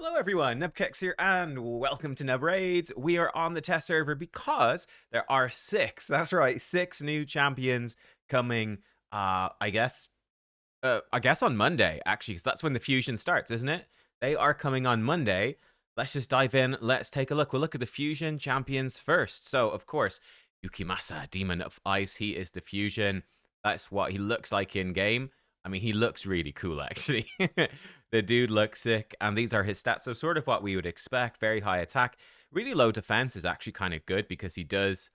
Hello everyone, nubkeks here, and welcome to Nub Raids. We are on the test server because there are that's right, six new champions coming, I guess on Monday, actually, because that's when the fusion starts, isn't it? They are coming on Monday. Let's just dive in, let's take a look. We'll look at the fusion champions first. So, of course, Yukimasa, Demon of Ice, he is the fusion. That's what he looks like in game. I mean, he looks really cool, actually. The dude looks sick, and these are his stats. So sort of what we would expect. Very high attack. Really low defense is actually kind of good because he does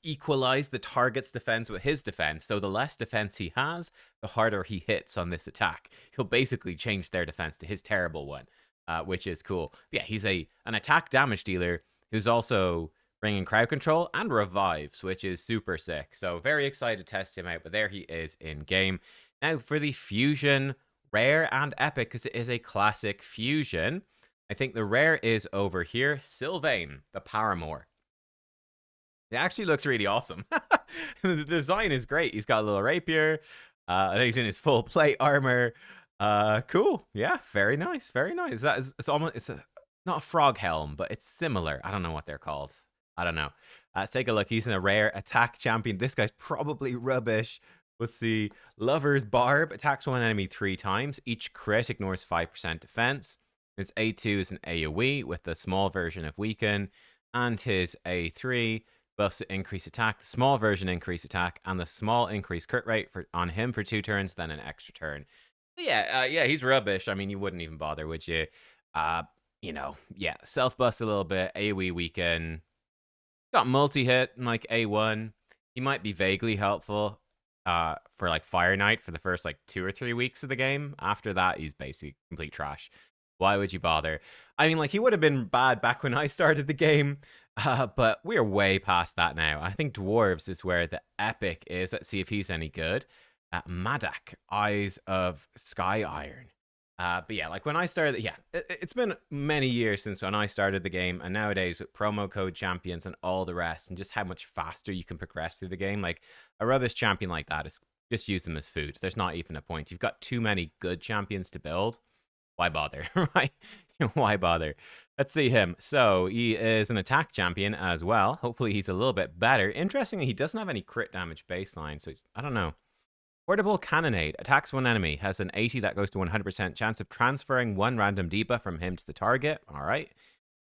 equalize the target's defense with his defense. So the less defense he has, the harder he hits on this attack. He'll basically change their defense to his terrible one, which is cool. But yeah, he's an attack damage dealer who's also bringing crowd control and revives, which is super sick. So very excited to test him out, but there he is in game. Now for the fusion, rare and epic, because it is a classic fusion. I think the rare is over here, Sylvain, the Paramour. It actually looks really awesome. The design is great. He's got a little rapier. I think he's in his full plate armor. Cool. Yeah, very nice. Very nice. It's not a frog helm, but it's similar. I don't know what they're called. I don't know. Let's take a look. He's in a rare attack champion. This guy's probably rubbish. Let's see. Lover's Barb attacks one enemy 3 times. Each crit ignores 5% defense. His A2 is an AoE with the small version of Weaken. And his A3 buffs increase attack, the small version increase attack, and the small increase crit rate on him for 2 turns, then an extra turn. Yeah, he's rubbish. I mean, you wouldn't even bother, would you? Yeah, self-bust a little bit, AoE weaken. Got multi-hit, like A1. He might be vaguely helpful for like Fire Knight for the first like 2 or 3 weeks of the game. After that, he's basically complete trash. Why would you bother? I mean, like, he would have been bad back when I started the game, but we're way past that now. I think Dwarves is where the epic is. Let's see if he's any good. Maddak, Eyes of Sky Iron. But yeah, like when I started, yeah, it's been many years since when I started the game, and nowadays with promo code champions and all the rest, and just how much faster you can progress through the game, like a rubbish champion like that is just use them as food. There's not even a point. You've got too many good champions to build. Why bother, right? Why bother? Let's see him. So he is an attack champion as well. Hopefully he's a little bit better. Interestingly, he doesn't have any crit damage baseline, so I don't know. Portable Cannonade attacks one enemy, has an 80 that goes to 100% chance of transferring 1 random debuff from him to the target. All right.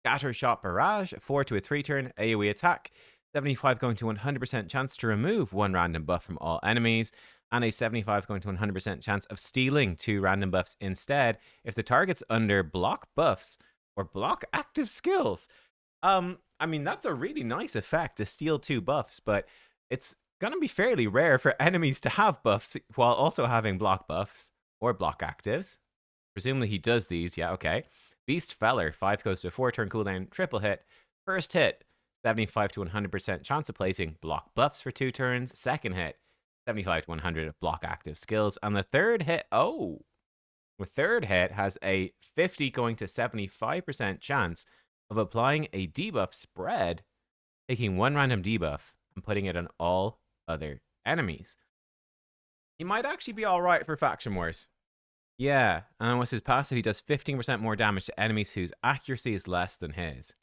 Scatter Shot Barrage, 4 to a 3 turn AoE attack, 75 going to 100% chance to remove 1 random buff from all enemies, and a 75 going to 100% chance of stealing 2 random buffs instead if the target's under block buffs or block active skills. I mean, that's a really nice effect to steal 2 buffs, but it's gonna be fairly rare for enemies to have buffs while also having block buffs or block actives. Presumably he does these. Yeah, okay. Beast Feller, 5 goes to a 4-turn cooldown, triple hit. First hit, 75 to 100% chance of placing block buffs for 2 turns. Second hit, 75 to 100 of block active skills. And the third hit, the third hit has a 50 going to 75% chance of applying a debuff spread, taking 1 random debuff and putting it on all other enemies. He might actually be alright for Faction Wars. Yeah, and with his passive, he does 15% more damage to enemies whose accuracy is less than his.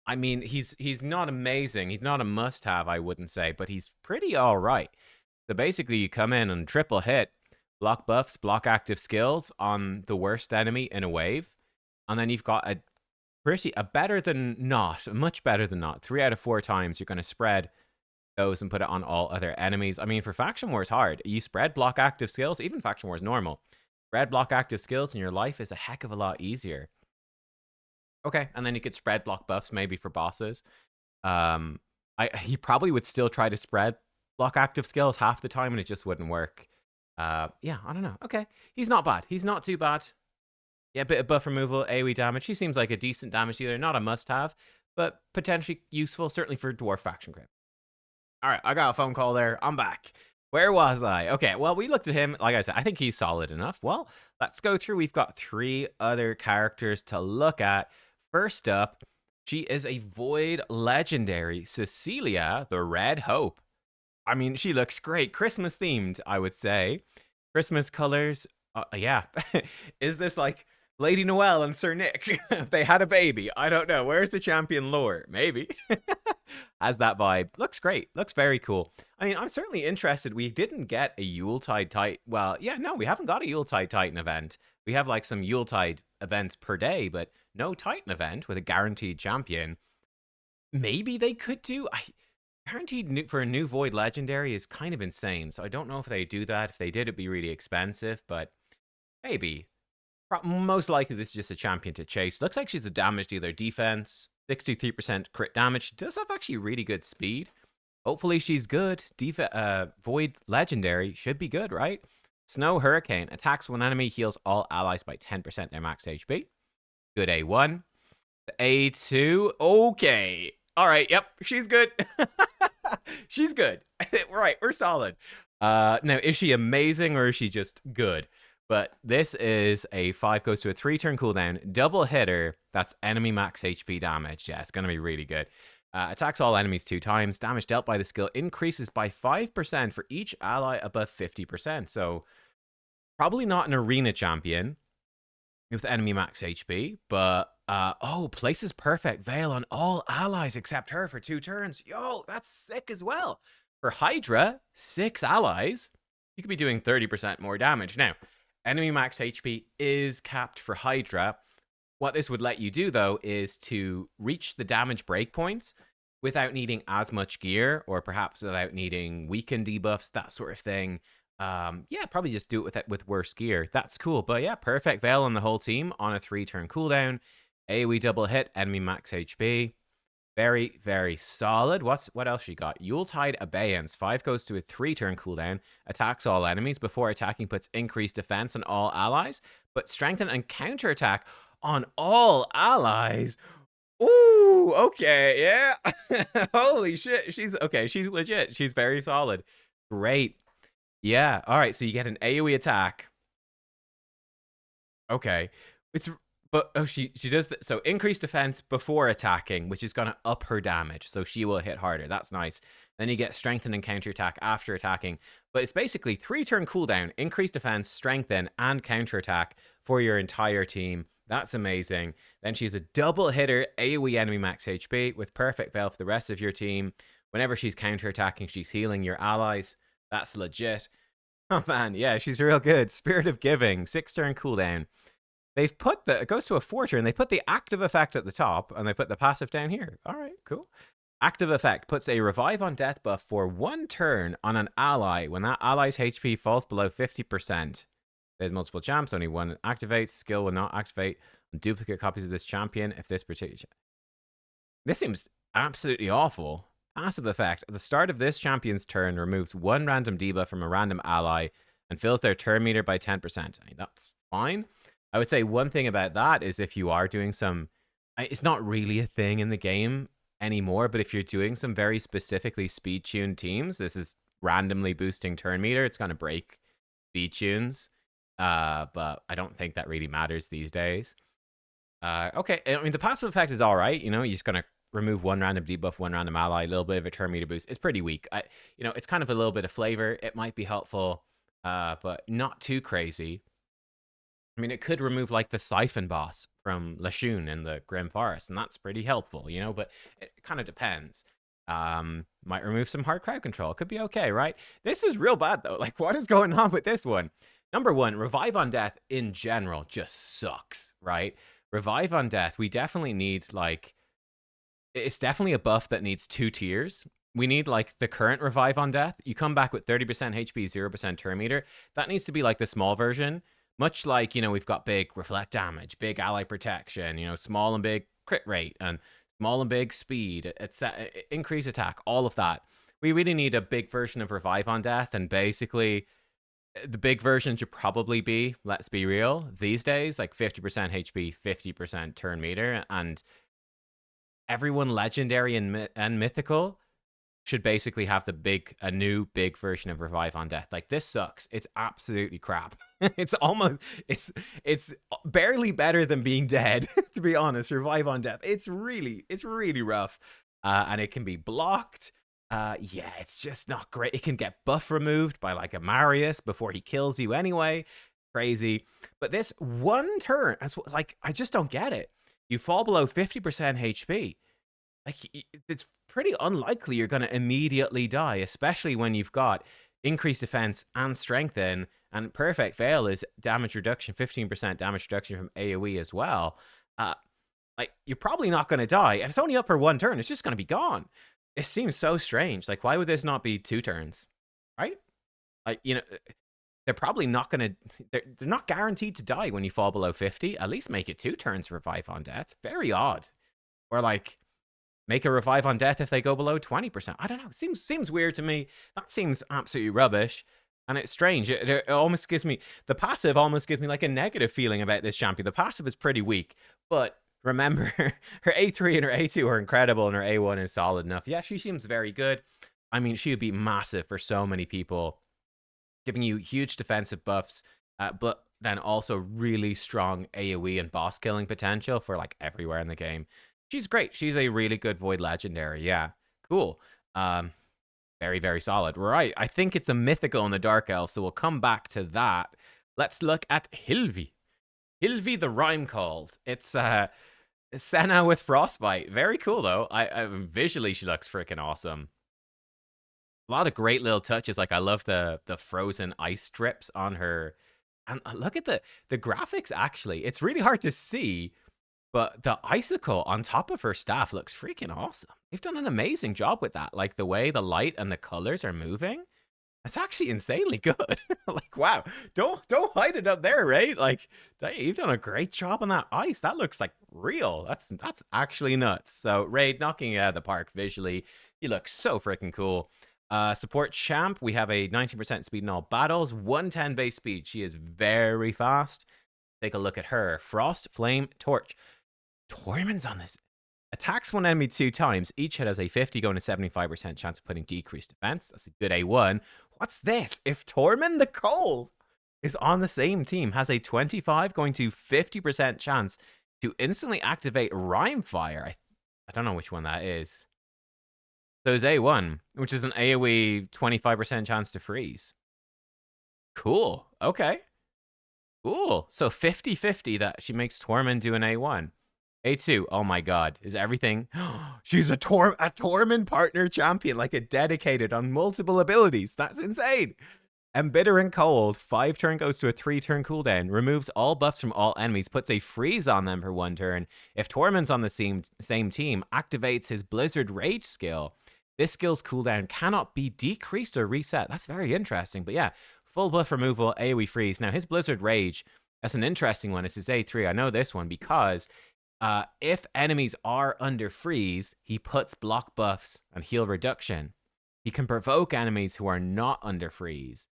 I mean, he's not amazing. He's not a must-have, I wouldn't say, but he's pretty alright. So basically, you come in and triple hit, block buffs, block active skills on the worst enemy in a wave, and then you've got a better than not, much better than not. 3 out of 4 times you're going to spread those and put it on all other enemies. I mean, for Faction Wars hard, you spread block active skills, even Faction Wars normal. Spread block active skills and your life is a heck of a lot easier. Okay, and then you could spread block buffs maybe for bosses. He probably would still try to spread block active skills half the time and it just wouldn't work. Yeah, I don't know. Okay, he's not bad. He's not too bad. Yeah, a bit of buff removal, AoE damage. He seems like a decent damage dealer. Not a must-have, but potentially useful, certainly for Dwarf Faction Grip. All right, I got a phone call there. I'm back. Where was I? Okay, well, we looked at him. Like I said, I think he's solid enough. Well, let's go through. We've got 3 other characters to look at. First up, she is a Void legendary, Cecilia the Red Hope. I mean, she looks great. Christmas themed, I would say. Christmas colors. Yeah. Is this like Lady Noelle and Sir Nick. If they had a baby, I don't know. Where's the champion lore? Maybe. Has that vibe. Looks great. Looks very cool. I mean, I'm certainly interested. We didn't get a Yuletide Titan. Well, yeah, no, we haven't got a Yuletide Titan event. We have like some Yuletide events per day, but no Titan event with a guaranteed champion. Maybe they could do. I guaranteed for a new Void Legendary is kind of insane. So I don't know if they do that. If they did, it'd be really expensive, but maybe. Most likely, this is just a champion to chase. Looks like she's a damage dealer. Defense, 63% crit damage. She does have actually really good speed. Hopefully, she's good. Void Legendary should be good, right? Snow Hurricane. Attacks one enemy, heals all allies by 10% their max HP. Good A1. A2. Okay. All right. Yep. She's good. She's good. Right. We're solid. Now, is she amazing or is she just good? But this is a 5 goes to a 3-turn cooldown, double hitter. That's enemy max HP damage. Yeah, it's going to be really good. Attacks all enemies 2 times. Damage dealt by the skill increases by 5% for each ally above 50%. So probably not an arena champion with enemy max HP, but places perfect veil on all allies except her for 2 turns. Yo, that's sick as well. For Hydra, 6 allies, you could be doing 30% more damage. Now, enemy max HP is capped for Hydra. What this would let you do, though, is to reach the damage breakpoints without needing as much gear, or perhaps without needing weaken debuffs, that sort of thing. Yeah, probably just do it with worse gear. That's cool. But yeah, perfect veil on the whole team on a 3-turn cooldown. AoE double hit, enemy max HP. Very, very solid. What else she got? Yuletide Abeyance. 5 goes to a 3-turn cooldown. Attacks all enemies. Before attacking, puts increased defense on all allies. But strengthen and counterattack on all allies. Ooh, okay, yeah. Holy shit. She's legit. She's very solid. Great. Yeah. All right, so you get an AoE attack. Okay. She does so increased defense before attacking, which is gonna up her damage, so she will hit harder. That's nice. Then you get strengthen and counterattack after attacking, but it's basically 3-turn cooldown, increased defense, strengthen, and counterattack for your entire team. That's amazing. Then she's a double hitter, AoE enemy max HP with perfect veil for the rest of your team. Whenever she's counterattacking, she's healing your allies. That's legit. Oh man, yeah, she's real good. Spirit of Giving, 6-turn cooldown. They've put it goes to a 4-turn. They put the active effect at the top, and they put the passive down here. All right, cool. Active effect puts a revive on death buff for 1 turn on an ally when that ally's HP falls below 50%. There's multiple champs, only one activates. Skill will not activate on duplicate copies of this champion if this particular. This seems absolutely awful. Passive effect. At the start of this champion's turn, removes 1 random debuff from a random ally and fills their turn meter by 10%. I mean, that's fine. I would say one thing about that is if you are doing some, it's not really a thing in the game anymore, but if you're doing some very specifically speed-tuned teams, this is randomly boosting turn meter. It's going to break speed tunes, but I don't think that really matters these days. Okay, I mean, the passive effect is all right. You know, you're just going to remove 1 random debuff, 1 random ally, a little bit of a turn meter boost. It's pretty weak. It's kind of a little bit of flavor. It might be helpful, but not too crazy. I mean, it could remove, like, the Siphon boss from Lashun in the Grim Forest, and that's pretty helpful, but it kind of depends. Might remove some hard crowd control. It could be okay, right? This is real bad, though. Like, what is going on with this one? Number 1, Revive on Death in general just sucks, right? Revive on Death, we definitely need, like... It's definitely a buff that needs 2 tiers. We need, like, the current Revive on Death. You come back with 30% HP, 0% turn meter. That needs to be, like, the small version. Much like, we've got big reflect damage, big ally protection, small and big crit rate, and small and big speed, increase attack, all of that. We really need a big version of Revive on Death, and basically, the big version should probably be, let's be real, these days, like 50% HP, 50% turn meter, and everyone legendary and mythical should basically have a new big version of Revive on Death. Like, this sucks. It's absolutely crap. It's barely better than being dead, to be honest. Revive on Death. It's really rough. And it can be blocked. Yeah, it's just not great. It can get buff removed by, like, a Marius before he kills you anyway. crazy. But this one turn, like, I just don't get it. You fall below 50% HP. Like, it's pretty unlikely you're going to immediately die, especially when you've got increased defense and strengthen. And perfect veil is damage reduction, 15% damage reduction from AoE as well. Like, you're probably not going to die, and it's only up for one turn. It's just going to be gone. It seems so strange. Like, why would this not be 2 turns, right? Like, they're probably not going to. They're not guaranteed to die when you fall below 50. At least make it 2 turns revive on death. Very odd. Or like, make a revive on death if they go below 20%. I don't know. It seems weird to me. That seems absolutely rubbish. And it's strange. It almost gives me, the passive almost gives me like a negative feeling about this champion. The passive is pretty weak, but remember, her A3 and her A2 are incredible, and her A1 is solid enough. Yeah, she seems very good. I mean, she would be massive for so many people, giving you huge defensive buffs, but then also really strong AoE and boss killing potential for like everywhere in the game. She's great. She's a really good Void Legendary. Yeah, cool. Very, very solid. Right, I think it's a mythical in the Dark Elf, so we'll come back to that. Let's look at Hilvi. Hilvi the Rime-called. It's Senna with Frostbite. Very cool, though. I visually, she looks freaking awesome. A lot of great little touches. Like, I love the frozen ice strips on her. And look at the graphics, actually. It's really hard to see, but the icicle on top of her staff looks freaking awesome. They've done an amazing job with that. Like, the way the light and the colors are moving, it's actually insanely good. Like, wow, don't hide it up there, right? Like, you've done a great job on that ice. That looks like real. That's actually nuts. So, Raid, knocking it out of the park visually. You look so freaking cool. Support champ, we have a 19% speed in all battles, 110 base speed. She is very fast. Take a look at her. Frost, Flame, Torch. Tormund's on this. Attacks one enemy 2 times. Each hit has a 50 going to 75% chance of putting decreased defense. That's a good A1. What's this? If Tormund the Cold is on the same team, has a 25 going to 50% chance to instantly activate Rime Fire. I don't know which one that is. So it's A1, which is an AoE 25% chance to freeze. Cool. Okay. Cool. So 50-50 that she makes Tormund do an A1. A2, oh my god, is everything... She's a Tormund partner champion, like a dedicated on multiple abilities. That's insane. Embitter and Cold, 5 turn goes to a 3 turn cooldown, removes all buffs from all enemies, puts a freeze on them for 1 turn. If Tormund's on the same team, activates his Blizzard Rage skill. This skill's cooldown cannot be decreased or reset. That's very interesting, but yeah, full buff removal, AoE freeze. Now, his Blizzard Rage, that's an interesting one. It's his A3. I know this one because... if enemies are under freeze, he puts block buffs and heal reduction. He can provoke enemies who are not under freeze.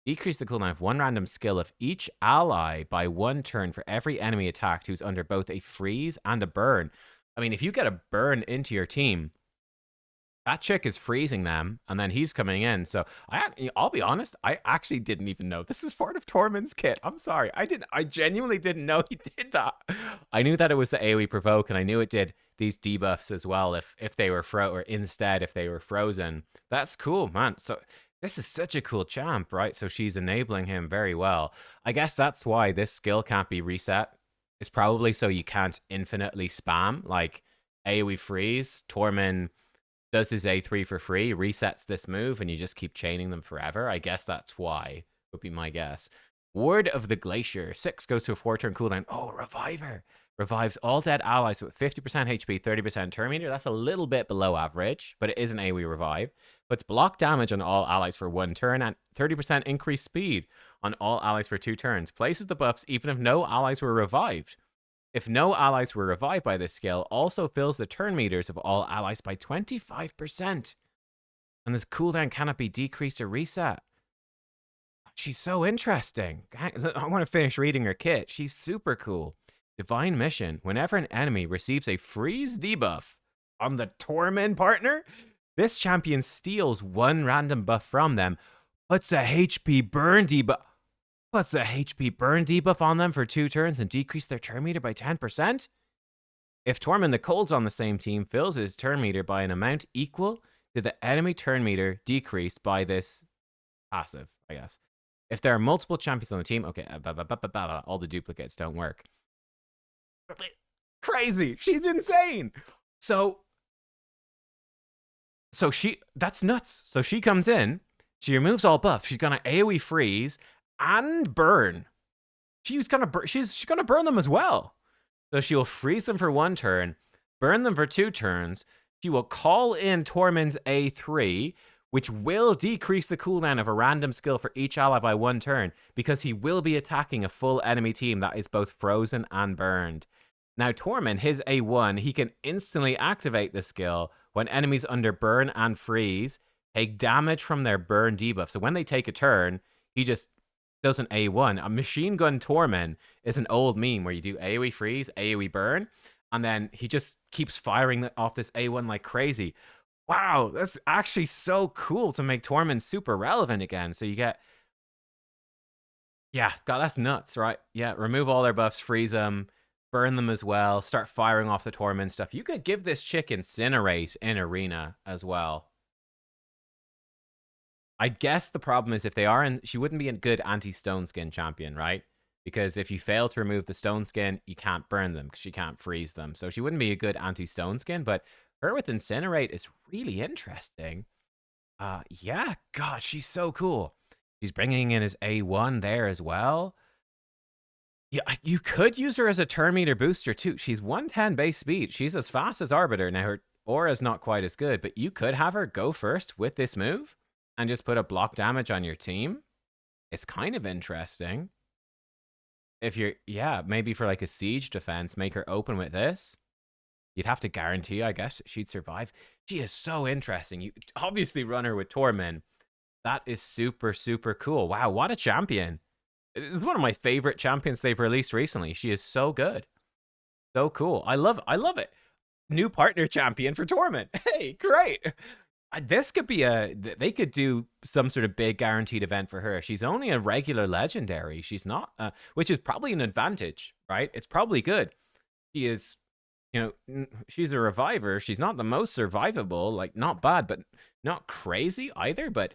Decrease the cooldown of 1 random skill of each ally by 1 turn for every enemy attacked who's under both a freeze and a burn. I mean, if you get a burn into your team, that chick is freezing them, and then he's coming in. So I'll be honest, I actually didn't even know this is part of Tormund's kit. I'm sorry, I genuinely didn't know he did that. I knew that it was the AoE provoke, and I knew it did these debuffs as well if they were if they were frozen. That's cool, man. So this is such a cool champ, right? So she's enabling him very well. I guess that's why this skill can't be reset. It's probably so you can't infinitely spam, like AoE freeze, Tormund does his A3 for free, resets this move, and you just keep chaining them forever. I guess that's why, would be my guess. Word of the Glacier. 6 goes to a 4 turn cooldown. Oh, Reviver. Revives all dead allies with 50% HP, 30% turn meter. That's a little bit below average, but it is an AoE revive. Puts block damage on all allies for 1 turn and 30% increased speed on all allies for 2 turns. Places the buffs even if no allies were revived. If no allies were revived by this skill, also fills the turn meters of all allies by 25%. And this cooldown cannot be decreased or reset. She's so interesting. I want to finish reading her kit. She's super cool. Divine Mission. Whenever an enemy receives a freeze debuff on the Tormund partner, this champion steals 1 random buff from them, puts a HP burn debuff on them for 2 turns and decrease their turn meter by 10%? If Tormund the Cold's on the same team, fills his turn meter by an amount equal to the enemy turn meter decreased by this passive, I guess. If there are multiple champions on the team, okay, all the duplicates don't work. Crazy. She's insane. So that's nuts. So she comes in, she removes all buff. She's gonna AoE freeze and burn. She's gonna burn them as well. So she will freeze them for 1 turn, burn them for 2 turns. She will call in Tormund's A3, which will decrease the cooldown of a random skill for each ally by 1 turn, because he will be attacking a full enemy team that is both frozen and burned. Now, Tormund, his A1, he can instantly activate the skill when enemies under burn and freeze take damage from their burn debuff. So when they take a turn, he just does an A1. A machine gun Tormund is an old meme where you do AoE freeze, AoE burn, and then he just keeps firing off this A1 like crazy. Wow, that's actually so cool to make Tormund super relevant again. So you get... Yeah, God, that's nuts, right? Yeah, remove all their buffs, freeze them, burn them as well, start firing off the Tormund stuff. You could give this chick Incinerate in Arena as well. I guess the problem is if they are in... She wouldn't be a good anti-Stone Skin champion, right? Because if you fail to remove the Stone Skin, you can't burn them because she can't freeze them. So she wouldn't be a good anti-Stone Skin, but her with Incinerate is really interesting. Yeah, God, she's so cool. She's bringing in his A1 there as well. Yeah, you could use her as a turn meter booster too. She's 110 base speed. She's as fast as Arbiter. Now, her aura's not quite as good, but you could have her go first with this move and just put a block damage on your team. It's kind of interesting. If you're, yeah, maybe for like a siege defense, make her open with this. You'd have to guarantee, I guess, she'd survive. She is so interesting. You obviously run her with Tormund. That is super, super cool. Wow, what a champion. It's one of my favorite champions they've released recently. She is so good. So cool. I love it. New partner champion for Tormund. Hey, great. This could be they could do some sort of big guaranteed event for her. She's only a regular legendary. She's not, which is probably an advantage, right? It's probably good. She is, she's a reviver. She's not the most survivable, like not bad, but not crazy either. But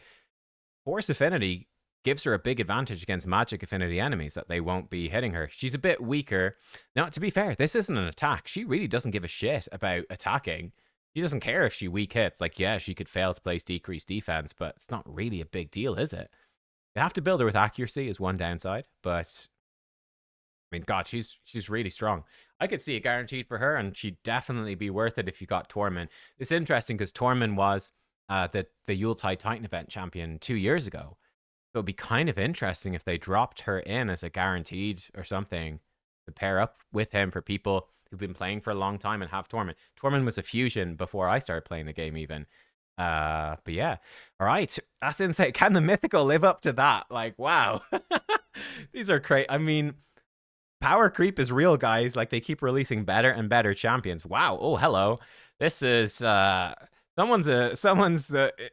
Force Affinity gives her a big advantage against magic affinity enemies that they won't be hitting her. She's a bit weaker. Now, to be fair, this isn't an attack. She really doesn't give a shit about attacking. She doesn't care if she weak hits. Like, yeah, she could fail to place decreased defense, but it's not really a big deal, is it? You have to build her with accuracy is one downside, but I mean, God, she's really strong. I could see it guaranteed for her, and she'd definitely be worth it if you got Tormund. It's interesting because Tormund was the Yuletide Titan event champion 2 years ago. So it'd be kind of interesting if they dropped her in as a guaranteed or something to pair up with him for people who've been playing for a long time and have Tormund. Tormund was a fusion before I started playing the game even. But yeah. All right. That's insane. Can the mythical live up to that? Like, wow. These are crazy. I mean, power creep is real, guys. Like, they keep releasing better and better champions. Wow. Oh, hello. This is someone's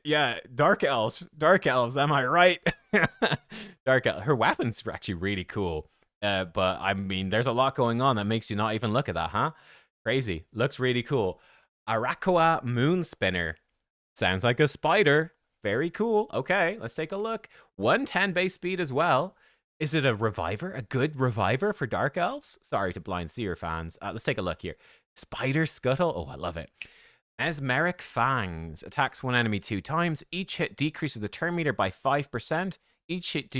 yeah, dark elves, am I right? Dark elves. Her weapons are actually really cool, but I mean there's a lot going on that makes you not even look at that, huh? Crazy. Looks really cool. Arachoa Moonspinner. Sounds like a spider. Very cool. Okay, let's take a look. 110 base speed as well. Is it a reviver? A good reviver for dark elves? Sorry to blind seer fans. Let's take a look here. Spider Scuttle. Oh, I love it. Mesmeric Fangs. Attacks one enemy 2 times. Each hit decreases the turn meter by 5%. Each hit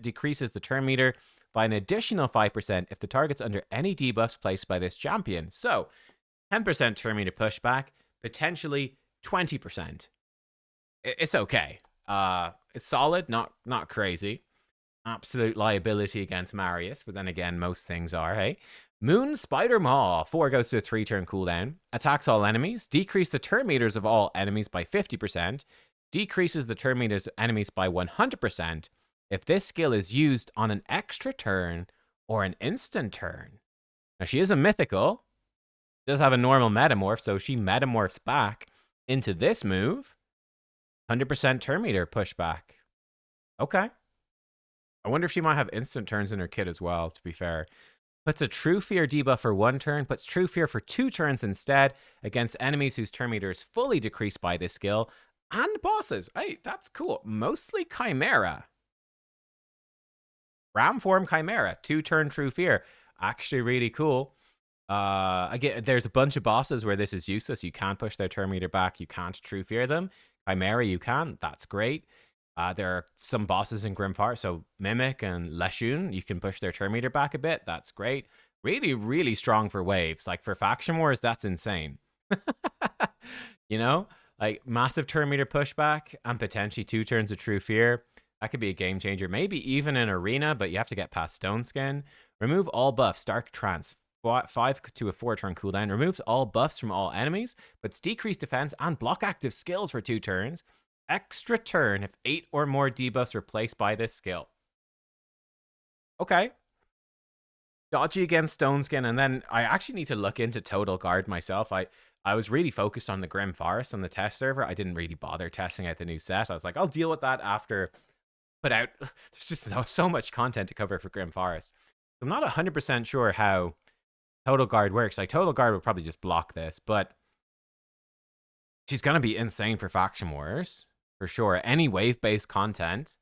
decreases the turn meter by an additional 5% if the target's under any debuffs placed by this champion. So, 10% turn meter pushback, potentially 20%. It's okay. It's solid, not crazy. Absolute liability against Marius, but then again, most things are, hey? Moon Spider Maw. 4 goes to a 3-turn cooldown. Attacks all enemies. Decrease the turn meters of all enemies by 50%. Decreases the turn meters of enemies by 100% if this skill is used on an extra turn or an instant turn. Now, she is a mythical. Does have a normal metamorph, so she metamorphs back into this move. 100% turn meter pushback. Okay. I wonder if she might have instant turns in her kit as well, to be fair. Puts a True Fear debuff for 1 turn, puts True Fear for 2 turns instead against enemies whose turn meter is fully decreased by this skill, and bosses. Hey, that's cool. Mostly Chimera. Ram form Chimera, 2-turn True Fear. Actually really cool. Again, there's a bunch of bosses where this is useless. You can't push their turn meter back. You can't True Fear them. Chimera, you can. That's great. There are some bosses in Grimfire, so Mimic and Leshun, you can push their turn meter back a bit. That's great. Really, really strong for waves. Like for Faction Wars, that's insane. You know? Like massive turn meter pushback and potentially 2 turns of True Fear. That could be a game changer. Maybe even an arena, but you have to get past Stone Skin. Remove all buffs. Dark Trance. 5 to a 4-turn cooldown. Removes all buffs from all enemies, but it's decreased defense and block active skills for 2 turns. Extra turn if 8 or more debuffs are placed by this skill. Okay. Dodgy against Stone Skin, and then I actually need to look into Total Guard myself. I was really focused on the Grim Forest on the test server. I didn't really bother testing out the new set. I was like, I'll deal with that after put out. There's just so much content to cover for Grim Forest. I'm not 100% sure how Total Guard works. Like, Total Guard would probably just block this, but she's going to be insane for Faction Wars, for sure. Any wave-based content.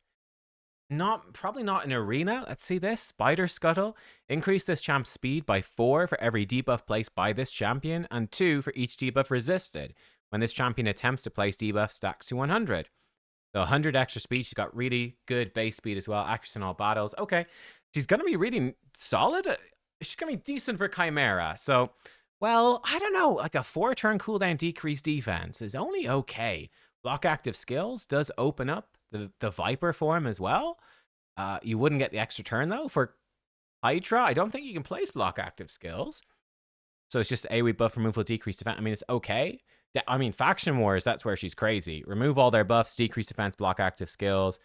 Probably not an arena. Let's see this. Spider Scuttle. Increase this champ's speed by 4 for every debuff placed by this champion, and 2 for each debuff resisted. When this champion attempts to place debuff, stacks to 100. So 100 extra speed. She's got really good base speed as well. Accuracy in all battles. Okay. She's going to be really solid. She's going to be decent for Chimera. So, well, I don't know. Like a 4-turn cooldown decreased defense is only okay. Block active skills does open up the Viper form as well. You wouldn't get the extra turn, though. For Hydra, I don't think you can place block active skills. So it's just AoE buff removal, decreased defense. I mean, it's okay. I mean, Faction Wars, that's where she's crazy. Remove all their buffs, decrease defense, block active skills,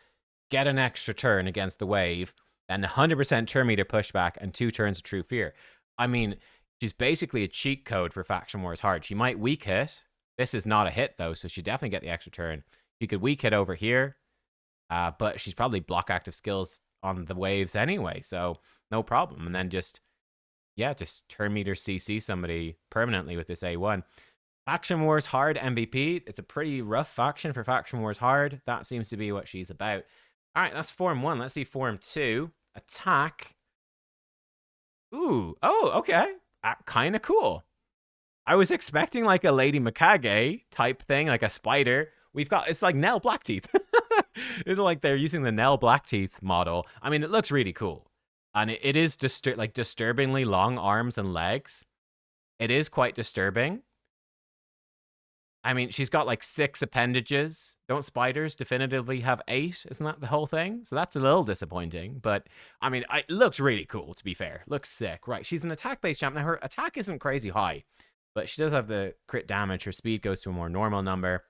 get an extra turn against the wave, and 100% turn meter pushback, and 2 turns of True Fear. I mean, she's basically a cheat code for Faction Wars hard. She might weak hit. This is not a hit, though, so she definitely get the extra turn. She could weak hit over here, but she's probably block active skills on the waves anyway, so no problem. And then just turn meter CC somebody permanently with this A1. Faction Wars Hard MVP. It's a pretty rough faction for Faction Wars Hard. That seems to be what she's about. All right, that's Form 1. Let's see Form 2. Attack. Ooh. Oh, okay. Kind of cool. I was expecting like a Lady Mikage type thing, like a spider. It's like Nell Blackteeth. It's like they're using the Nell Blackteeth model. I mean, it looks really cool. And it is disturbingly long arms and legs. It is quite disturbing. I mean, she's got like 6 appendages. Don't spiders definitively have 8? Isn't that the whole thing? So that's a little disappointing. But, I mean, it looks really cool, to be fair. Looks sick. Right, she's an attack-based champ. Now, her attack isn't crazy high. But she does have the crit damage. Her speed goes to a more normal number.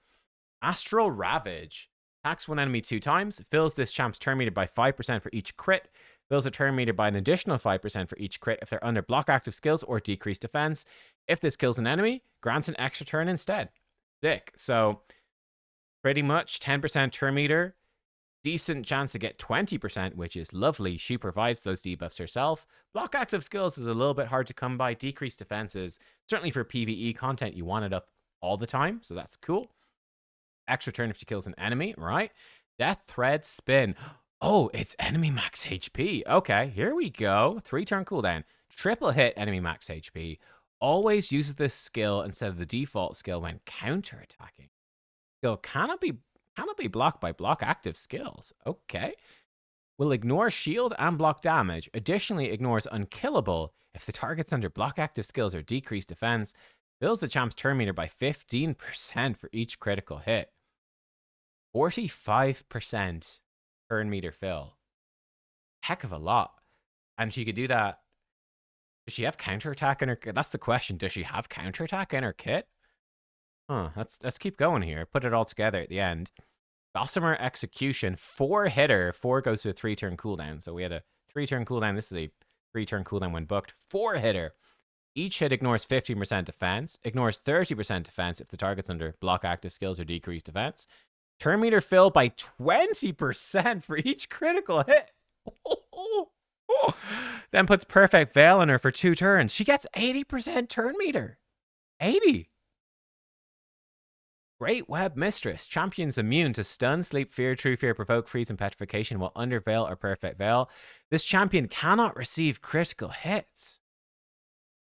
Astral Ravage. Attacks one enemy 2 times. Fills this champ's turn meter by 5% for each crit. Fills a turn meter by an additional 5% for each crit if they're under block active skills or decreased defense. If this kills an enemy, grants an extra turn instead. Sick. So pretty much 10% turn meter, decent chance to get 20%, which is lovely. She provides those debuffs herself. Block active skills is a little bit hard to come by. Decreased defenses, certainly for PvE content, you want it up all the time, so that's cool. Extra turn if she kills an enemy, right? Death Thread Spin. Oh, it's enemy max HP. Okay, here we go. 3-turn cooldown. Triple hit enemy max HP. Always uses this skill instead of the default skill when counterattacking. Skill cannot be blocked by block active skills. Okay. Will ignore shield and block damage. Additionally, ignores unkillable if the target's under block active skills or decreased defense. Fills the champ's turn meter by 15% for each critical hit. 45% turn meter fill. Heck of a lot. And she could do that. Does she have counterattack in her kit? That's the question. Does she have counterattack in her kit? Huh, let's keep going here. Put it all together at the end. Gossamer Execution, 4-hitter. 4 goes to a 3-turn cooldown. So we had a 3-turn cooldown. This is a 3-turn cooldown when booked. 4-hitter. Each hit ignores 15% defense. Ignores 30% defense if the target's under block active skills or decreased defense. Turn meter fill by 20% for each critical hit. Then puts Perfect Veil on her for 2 turns. She gets 80% turn meter. 80. Great Web Mistress. Champions immune to stun, sleep, fear, true fear, provoke, freeze, and petrification while under veil or perfect veil. This champion cannot receive critical hits.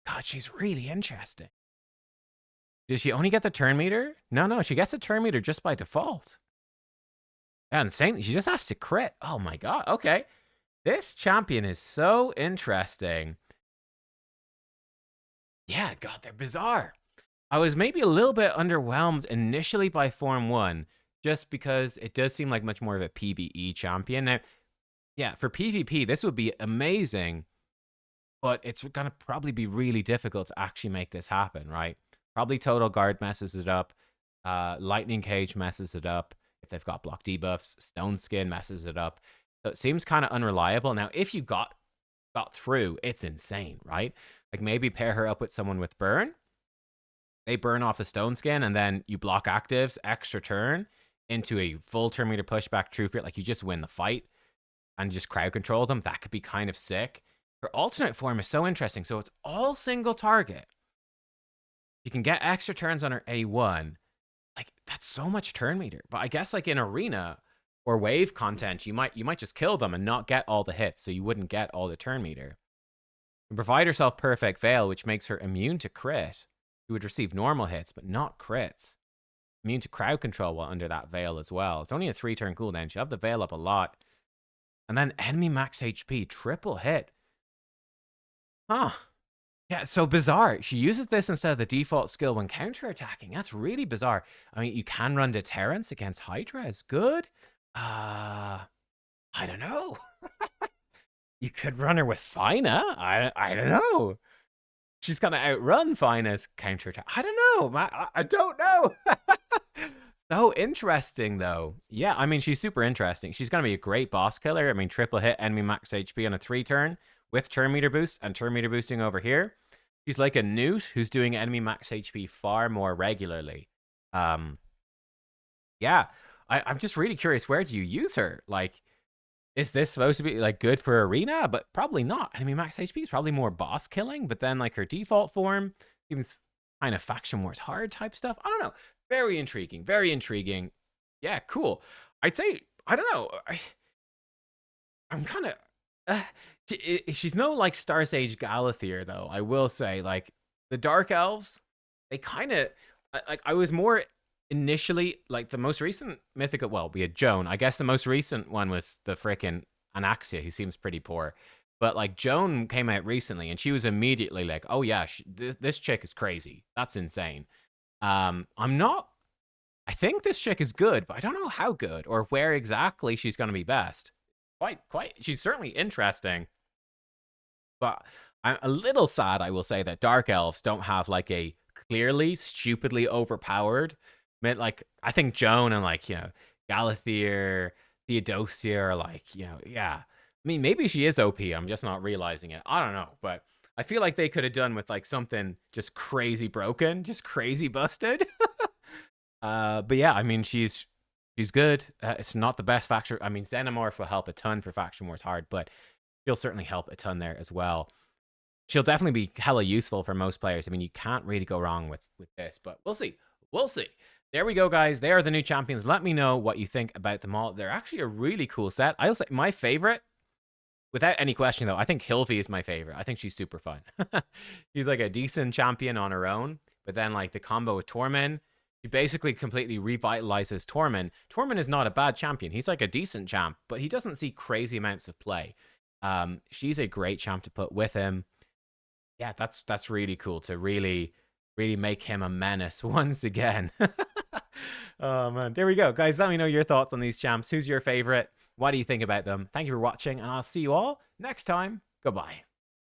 God, she's really interesting. Does she only get the turn meter? No, she gets a turn meter just by default. Yeah, insane. She just has to crit. Oh my god. Okay. This champion is so interesting. Yeah, god, they're bizarre. I was maybe a little bit underwhelmed initially by Form 1, just because it does seem like much more of a PvE champion. Now, yeah, for PvP, this would be amazing, but it's going to probably be really difficult to actually make this happen, right? Probably Total Guard messes it up. Lightning Cage messes it up. If they've got block debuffs, Stone Skin messes it up. So it seems kind of unreliable. Now, if you got through, it's insane, right? Like maybe pair her up with someone with Burn. They burn off the Stone Skin, and then you block actives, extra turn, into a full turn meter pushback true fear. Like you just win the fight and just crowd control them. That could be kind of sick. Her alternate form is so interesting. So it's all single target. You can get extra turns on her A1. Like that's so much turn meter. But I guess like in arena or wave content, you might just kill them and not get all the hits, so you wouldn't get all the turn meter. You provide herself perfect veil, which makes her immune to crit. You would receive normal hits, but not crits. Immune to crowd control while under that veil as well. It's only a 3-turn cooldown. She'll have the veil up a lot. And then enemy max HP, triple hit. Huh. Yeah, it's so bizarre. She uses this instead of the default skill when counterattacking. That's really bizarre. I mean, you can run Deterrence against Hydras. Good. I don't know. You could run her with Fina. I don't know. She's gonna outrun Fina's counterattack. I don't know. I don't know. So interesting, though. Yeah, I mean, she's super interesting. She's gonna be a great boss killer. I mean, triple hit enemy max HP on a 3-turn with turn meter boost and turn meter boosting over here. She's like a Newt who's doing enemy max HP far more regularly. Yeah, I'm just really curious. Where do you use her? Like, is this supposed to be like good for arena? But probably not. I mean, max HP is probably more boss killing, but then like her default form seems kind of faction wars hard type stuff. I don't know. Very intriguing. Very intriguing. Yeah, cool. I'd say, I don't know. I'm kind of she's no like Star Sage Galathier though. I will say, like the Dark Elves, they kind of like I was more initially like the most recent mythical. Well, we had Joan. I guess the most recent one was the frickin' Anaxia, who seems pretty poor. But like Joan came out recently, and she was immediately like, "Oh yeah, this chick is crazy. That's insane." I'm not. I think this chick is good, but I don't know how good or where exactly she's going to be best. Quite. She's certainly interesting, but I'm a little sad. I will say that Dark Elves don't have like a clearly stupidly overpowered. Like I think Joan and like Galathier, Theodosia are like yeah. I mean maybe she is OP. I'm just not realizing it. I don't know, but I feel like they could have done with like something just crazy broken, just crazy busted. But yeah, I mean she's good. It's not the best faction. I mean Xenomorph will help a ton for faction wars hard, but she'll certainly help a ton there as well. She'll definitely be hella useful for most players. I mean you can't really go wrong with this, but we'll see. There we go, guys. They are the new champions. Let me know what you think about them all. They're actually a really cool set. I'll say my favorite, without any question, though, I think Hilvi is my favorite. I think she's super fun. She's like a decent champion on her own, but then like the combo with Tormund, she basically completely revitalizes Tormund. Tormund is not a bad champion. He's like a decent champ, but he doesn't see crazy amounts of play. She's a great champ to put with him. Yeah, that's really cool to really make him a menace once again. Oh man, there we go, guys. Let me know your thoughts on these champs. Who's your favorite? What do you think about them? Thank you for watching, and I'll see you all next time. Goodbye.